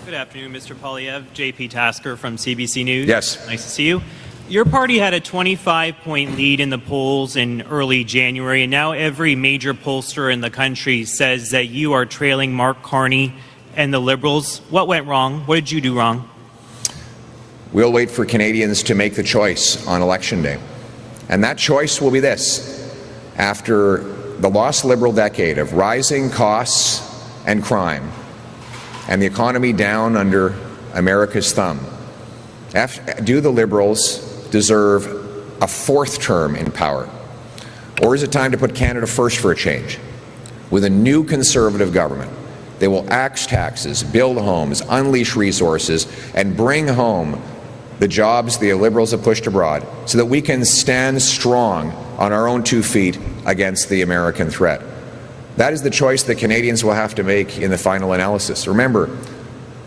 Good afternoon, Mr. Poilievre. JP Tasker from CBC News. Yes. Nice to see you. Your party had a 25-point lead in the polls in early January, and now every major pollster in the country says that you are trailing Mark Carney and the Liberals. What went wrong? What did you do wrong? We'll wait for Canadians to make the choice on Election Day. And that choice will be this. After the lost Liberal decade of rising costs and crime, and the economy down under America's thumb, do the Liberals deserve a fourth term in power? Or is it time to put Canada first for a change? With a new Conservative government, they will axe taxes, build homes, unleash resources, and bring home the jobs the Liberals have pushed abroad so that we can stand strong on our own 2 feet against the American threat. That is the choice that Canadians will have to make in the final analysis. Remember,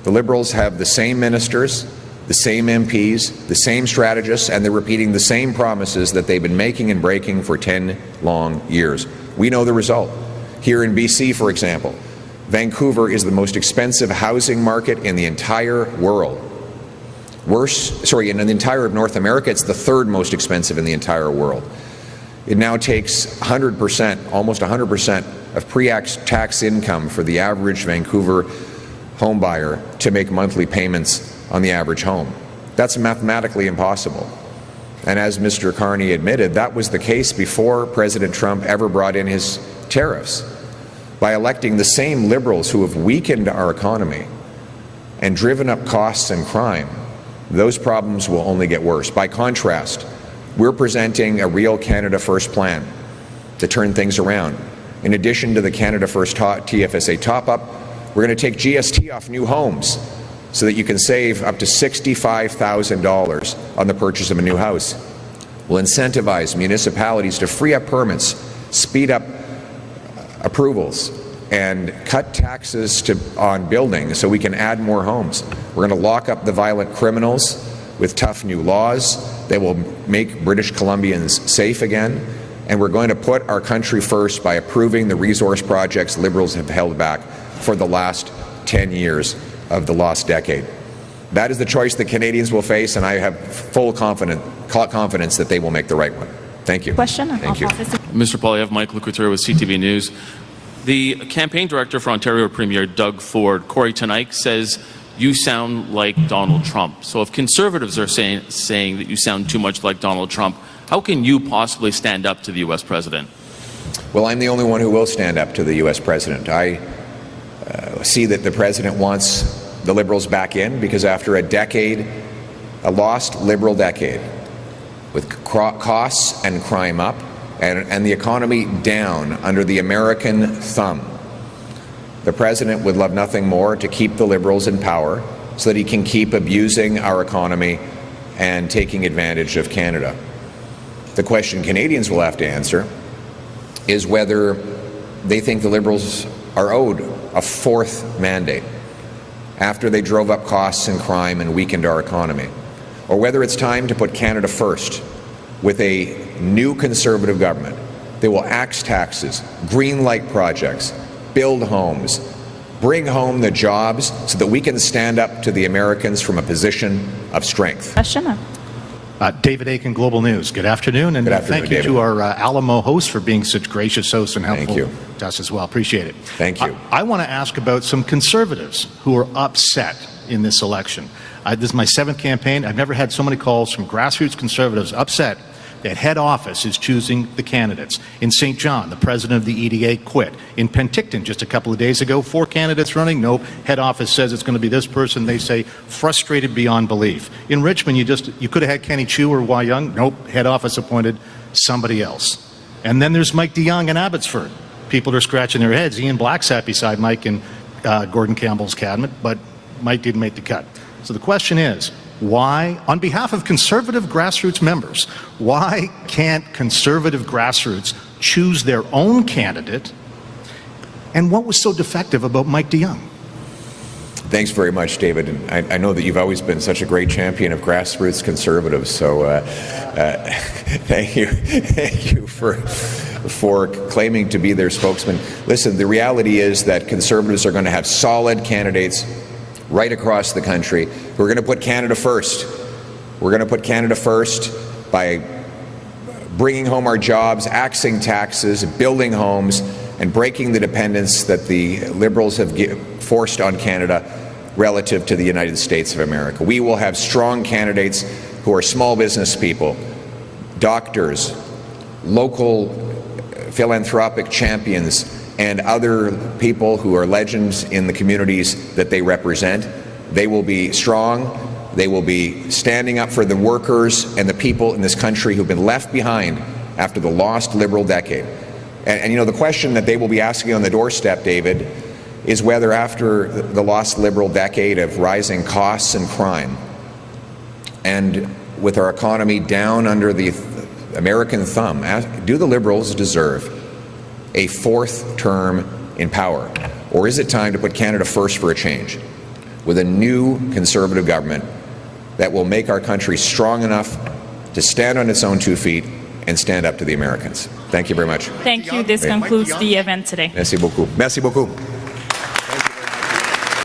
the Liberals have the same ministers, the same MPs, the same strategists, and they're repeating the same promises that they've been making and breaking for 10 long years. We know the result. Here in BC, for example, Vancouver is the most expensive housing market in the entire world. In the entire of North America, it's the third most expensive in the entire world. It now takes 100%, almost 100% of pre-tax income for the average Vancouver home buyer to make monthly payments on the average home. That's mathematically impossible. And as Mr. Carney admitted, that was the case before President Trump ever brought in his tariffs. By electing the same Liberals who have weakened our economy and driven up costs and crime, those problems will only get worse. By contrast, we're presenting a real Canada First plan to turn things around. In addition to the Canada First TFSA top-up, we're going to take GST off new homes so that you can save up to $65,000 on the purchase of a new house. We'll incentivize municipalities to free up permits, speed up approvals, and cut taxes on buildings so we can add more homes. We're going to lock up the violent criminals with tough new laws that will make British Columbians safe again. And we're going to put our country first by approving the resource projects Liberals have held back for the last 10 years of the lost decade. That is the choice that Canadians will face, and I have full confidence that they will make the right one. Thank you. Question? Thank you. Mr. Poilievre, Mike Lecouture with CTV News. The campaign director for Ontario Premier Doug Ford, Corey Tenike, says you sound like Donald Trump. So if Conservatives are saying that you sound too much like Donald Trump, how can you possibly stand up to the U.S. president? Well, I'm the only one who will stand up to the U.S. president. I see that the president wants the Liberals back in because after a decade, a lost Liberal decade, with costs and crime up and the economy down under the American thumb, the president would love nothing more to keep the Liberals in power so that he can keep abusing our economy and taking advantage of Canada. The question Canadians will have to answer is whether they think the Liberals are owed a fourth mandate after they drove up costs and crime and weakened our economy, or whether it's time to put Canada first with a new Conservative government. They will axe taxes, green light projects, build homes, bring home the jobs so that we can stand up to the Americans from a position of strength. Question? David Aiken, Global News. Good afternoon, and thank you David. to our Alamo hosts for being such gracious hosts and helpful Thank you. to us as well. Appreciate it. Thank you. I want to ask about some Conservatives who are upset in this election. This is my 7th campaign. I've never had so many calls from grassroots Conservatives upset that head office is choosing the candidates. In St. John, the president of the EDA quit. In Penticton, just a couple of days ago, 4 candidates running. Nope. Head office says it's going to be this person. They say frustrated beyond belief. In Richmond, you could have had Kenny Chu or Wai Young. Nope. Head office appointed somebody else. And then there's Mike DeYoung in Abbotsford. People are scratching their heads. Ian Black sat beside Mike in Gordon Campbell's cabinet, but Mike didn't make the cut. So the question is, why, on behalf of Conservative grassroots members, why can't Conservative grassroots choose their own candidate? And what was so defective about Mike DeYoung? Thanks very much, David. And I know that you've always been such a great champion of grassroots Conservatives, so thank you for claiming to be their spokesman. Listen, the reality is that Conservatives are going to have solid candidates right across the country who are going to put Canada first. We're going to put Canada first by bringing home our jobs, axing taxes, building homes, and breaking the dependence that the Liberals have forced on Canada relative to the United States of America. We will have strong candidates who are small business people, doctors, local philanthropic champions, and other people who are legends in the communities that they represent. They will be strong. They will be standing up for the workers and the people in this country who've been left behind after the lost Liberal decade. And you know, the question that they will be asking on the doorstep, David, is whether after the lost Liberal decade of rising costs and crime, and with our economy down under the American thumb, do the Liberals deserve a fourth term in power? Or is it time to put Canada first for a change with a new Conservative government that will make our country strong enough to stand on its own 2 feet and stand up to the Americans? Thank you very much. Thank you. This concludes the event today. Merci beaucoup. Merci beaucoup.